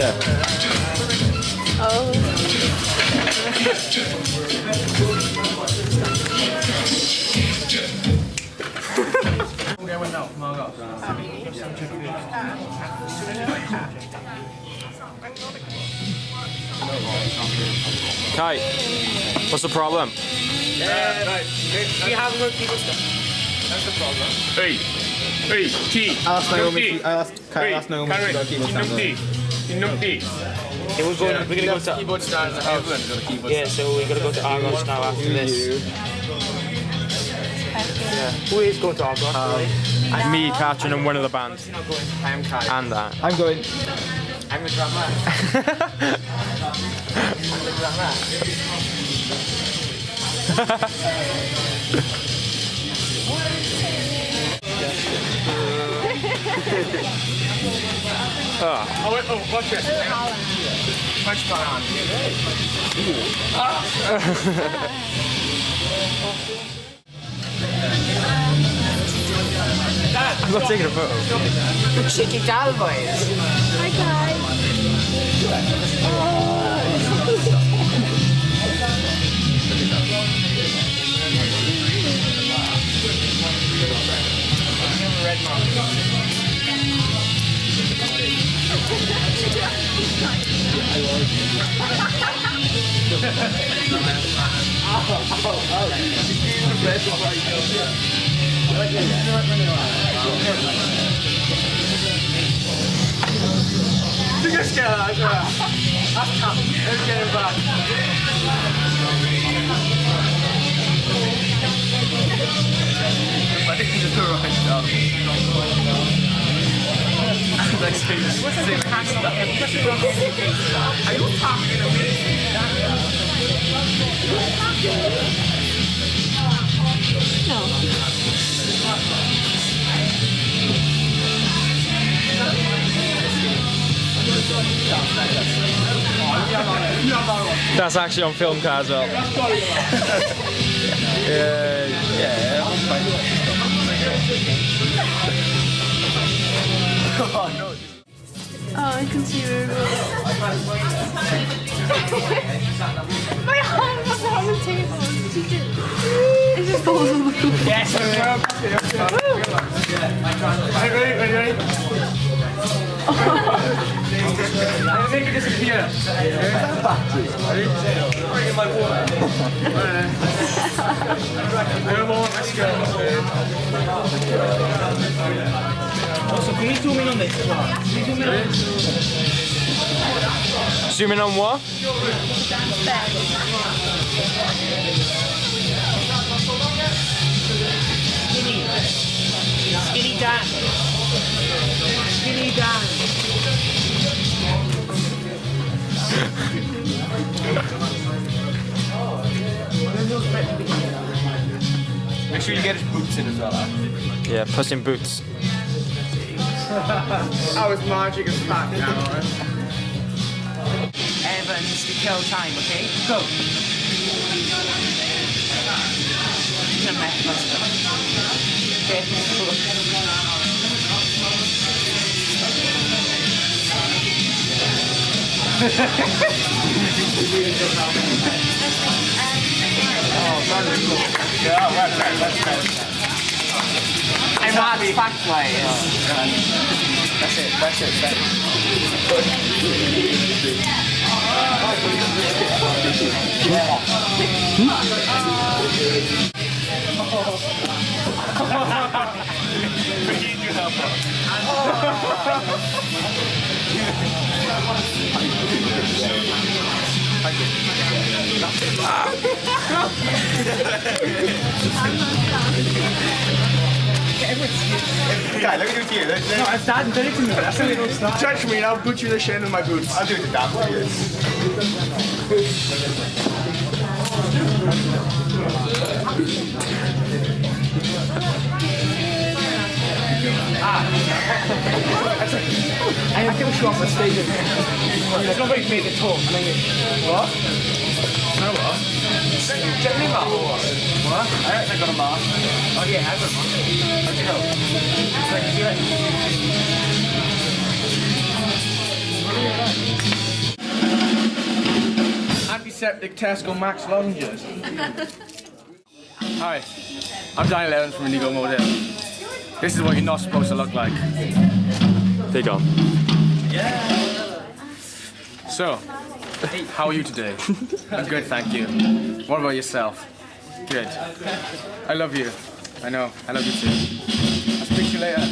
there. Oh. Kai, what's the problem? We have no keyboard stuff. That's the problem. Hey, T. I asked Naomi to go keyboard stand. We're gonna go to keyboard stands. Yeah, so we're gonna go to Argos now after this. Yeah. Who is going to Argos? Me, Katrin, and one of the band. I'm Kai. And that. I'm going. I'm the drummer. I'm the drummer. Oh, wait, oh, watch this. Much going on. I'm not taking a photo. Cheeky gal boys. Hi, Kai. Red mom. Are you talking to me? That's actually on film, Kai, as well. Yeah. Oh, I can see where it goes. My arm was on the table. It just falls on the floor. Yes, ready? I think it disappeared. Bring in my water. No more, let's go. Also, can we zoom in on this as well? Can we zoom in on Zoom in on what? Skinny Dan. Skinny Dan. Make sure you get his boots in as well. Yeah, Puss in Boots. I was marching as fuck now. Evans to kill time, okay? Go. He's a meth buster. I'm not fact wise. That's it. Guy, let me do it to you. No, I've done it to me. That's how it'll start. Judge me and I'll put you the shit in my boots. I'll do it to Dan for you. I can show off the stage. It's not very big at all. What? No what? Get me mask or what? What? I actually got a mask. Oh yeah, I've got a mask. How'd you go? Like, do it. Antiseptic Tesco Max Loungers. Hi, I'm Daniel Evans from Illegal Modem. This is what you're not supposed to look like. They're gone. So, how are you today? I'm good, thank you. What about yourself? Good. I love you. I know, I love you too. I'll speak to you later.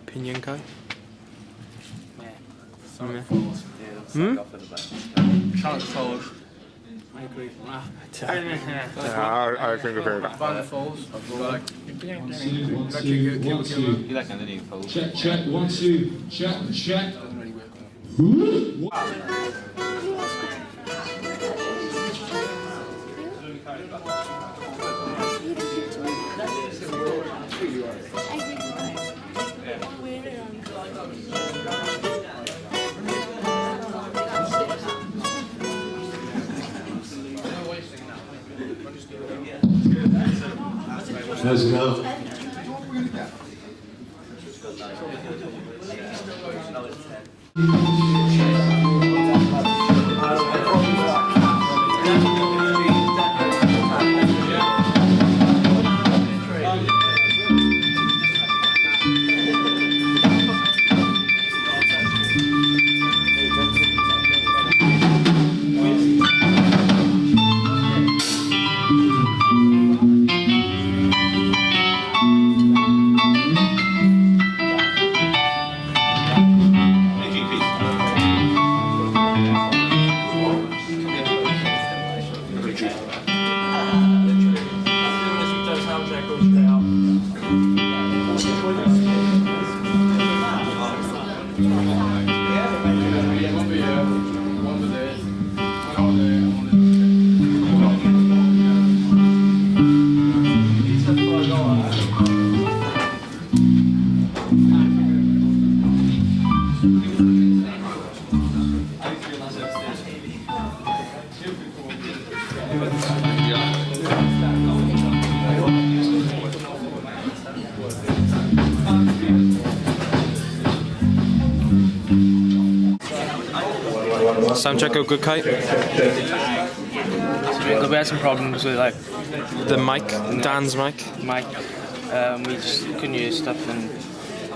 Opinion code? Charlotte Falls. I agree. I think we've heard that. Van Falls. You like underneath Falls? Check, 1, 2, check. Let's go. Sound check out good, Kite? We had some problems with like The mic, Dan's mic. mic. We just couldn't use stuff and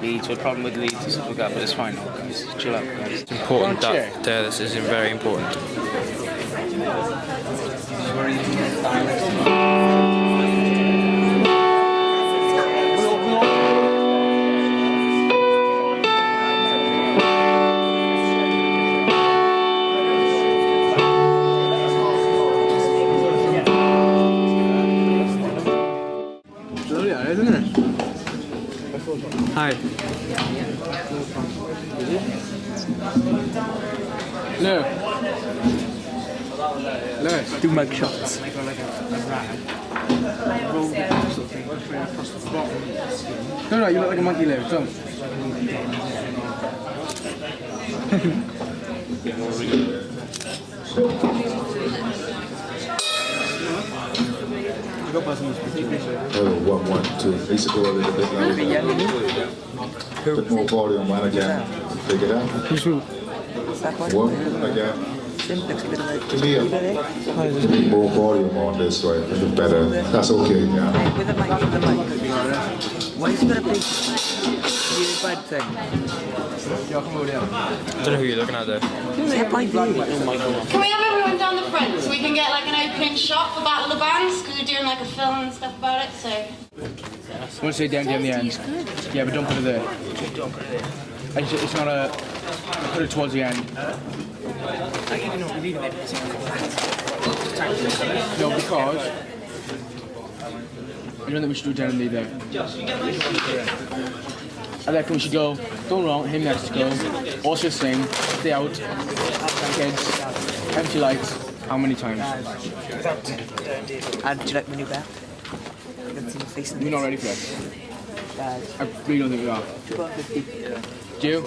leads. We had a problem with leads and stuff like that, but it's fine now, guys. Chill out, guys. It's important that this is very important. Isn't it? Hi. No. Lewis. Do mug shots. No, you look like a monkey, Lewis. Don't. Oh, 1, 1, 2. Needs to go a little bit louder. Bit more volume, one again. Take it out. One again. Clear. More volume on this, right? A bit better. That's okay, yeah. With the mic, with the mic. Why is it got a big earbud thing? I don't know who you're looking at there. Can we have everyone down the front so we can get like an opening shot for Battle of the Bands? Because we're doing like a film and stuff about it, so... I want to say down the end. Yeah, but don't put it there. It's not a... Put it towards the end. No, because... I don't think we should do it down in there. I reckon we should go. Don't wrong. Him next to go. Also sing. Stay out. Kids. Empty lights. How many times? And do you like my new belt? I haven't seen your face in We're not ready for it. I really don't think we are. Do you?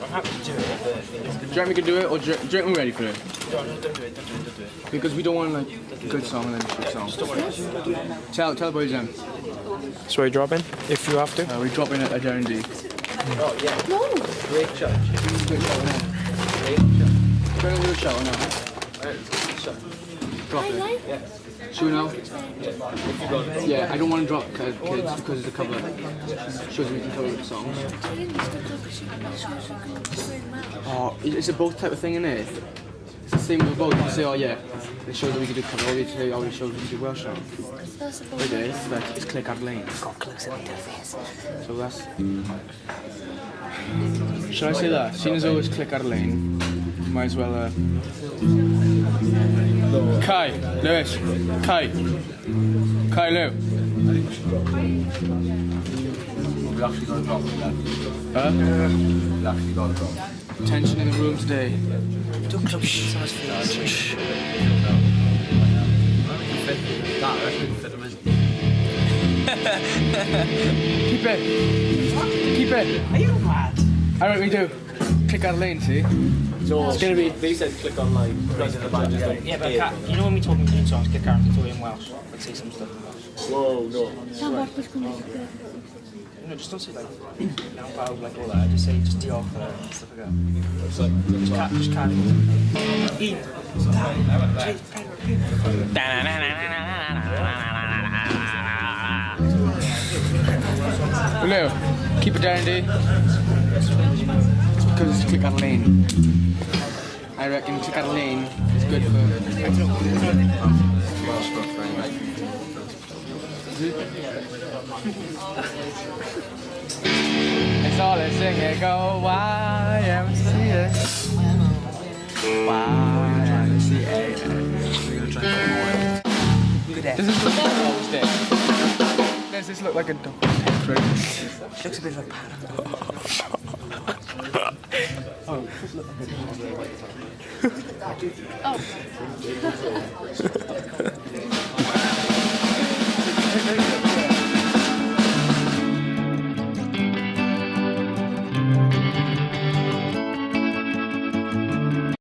I'm happy to do it, but... Do you reckon we can do it, or do you reckon we're ready for it? Don't do it. Because we don't want like a good song and then a shit song. Tell the boys then. So we drop in, if you have to. We drop in a J&D. No. Great shot. Try to do a shot or not? Drop it. Should we now? Yeah, I don't want to drop kids because of the cover. Shows we can cover the songs. Oh, it's a both type of thing, isn't it? It's the same with both. You say, oh yeah, it shows that we can do cover. Or you say, oh, it shows we can do Welsh song. It is, but it's Clic Lane. Got closer to your face. So that's... Should I say that? Seeing as though it's Clic Lane, might as well... Kai, Lewis, Kai, Lou. Huh? Tension in the room today. Don't close someone's face. Keep it. Are you mad? I reckon we do. Clic Lane, see? It's gonna be. They said click on like press the button just like Yeah, but you know when we talk in Clic songs, Clic can throw in Welsh. Let's say some stuff in Welsh. whoa no. No, just don't say like now pawb, like all that. Just say diolch and stuff like that. It's like Just carry on. Lou, keep it down, D. Because it's Clic Lane. I reckon Clic Lane is good for... It's all a sing and go YMCA. YMCA. Does this look like a dog's dick? Does this look like a dog's dick? She looks a bit like Pat. Oh, this looks like a dog's dick.